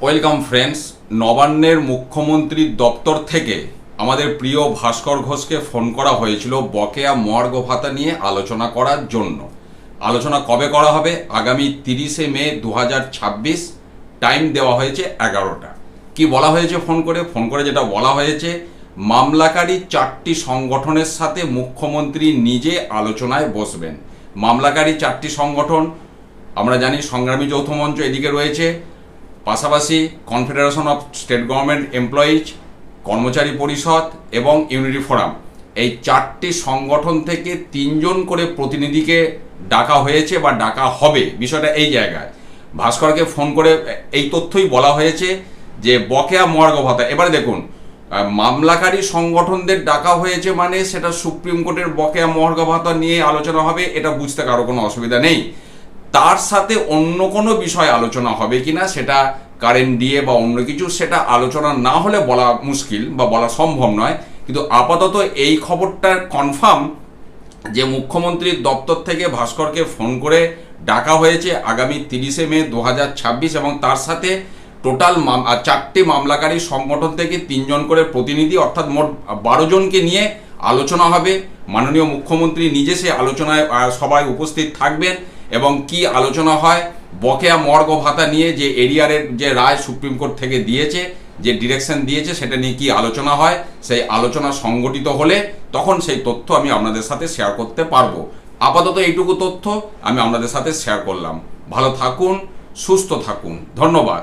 Welcome friends. নবান্নের মুখ্যমন্ত্রীর দপ্তর থেকে আমাদের প্রিয় ভাস্কর ঘোষকে ফোন করা হয়েছিল বকেয়া মর্গ ভাতা নিয়ে আলোচনা করার জন্য। আলোচনা কবে করা হবে? আগামী 30শে মে 2026। টাইম দেওয়া হয়েছে 11টা। কি বলা হয়েছে ফোন করে যেটা বলা হয়েছে, মামলাকারী 4টি সংগঠনের সাথে মুখ্যমন্ত্রী নিজে আলোচনায় বসবেন। মামলাকারী 4টি সংগঠন আমরা জানি, সংগ্রামী যৌথ মঞ্চ এদিকে রয়েছে, পাশাপাশি confederation of state government employees, কর্মচারী পরিষদ এবং ইউনিটি ফোরাম। এই 4টি সংগঠন থেকে 3 জন করে প্রতিনিধিকে ডাকা হয়েছে বা ডাকা হবে। বিষয়টা এই জায়গায় ভাস্করকে ফোন করে এই তথ্যই বলা হয়েছে যে বকেয়া মর্গ ভাতা। এবারে দেখুন, মামলাকারী সংগঠনদের ডাকা হয়েছে মানে সেটা সুপ্রিম কোর্টের বকেয়া মর্গ ভাতা নিয়ে আলোচনা হবে, এটা বুঝতে কারো কোনো অসুবিধা নেই। তার সাথে অন্য কোনো বিষয় আলোচনা হবে কিনা সেটা কারেন্ট দিয়ে বা অন্য কিছু, সেটা আলোচনা না হলে বলা মুশকিল বা বলা সম্ভব নয়। কিন্তু আপাতত এই খবরটা কনফার্ম যে মুখ্যমন্ত্রীর দপ্তর থেকে ভাস্করকে ফোন করে ডাকা হয়েছে আগামী 30শে মে 2026 এবং তার সাথে টোটাল 4টি মামলাকারী সংগঠন থেকে 3 জন করে প্রতিনিধি, অর্থাৎ মোট 12 জনকে নিয়ে আলোচনা হবে। মাননীয় মুখ্যমন্ত্রী নিজে সে আলোচনায় সবাই উপস্থিত থাকবেন এবং কি আলোচনা হয়, বকেয়া মর্গ ভাতা নিয়ে যে এরিয়ারের যে রায় সুপ্রিম কোর্ট থেকে দিয়েছে, যে ডিরেকশন দিয়েছে, সেটা নিয়ে কি আলোচনা হয়, সেই আলোচনা সংগঠিত হলে তখন সেই তথ্য আমি আপনাদের সাথে শেয়ার করতে পারবো। আপাতত এইটুকু তথ্য আমি আপনাদের সাথে শেয়ার করলাম। ভালো থাকুন, সুস্থ থাকুন, ধন্যবাদ।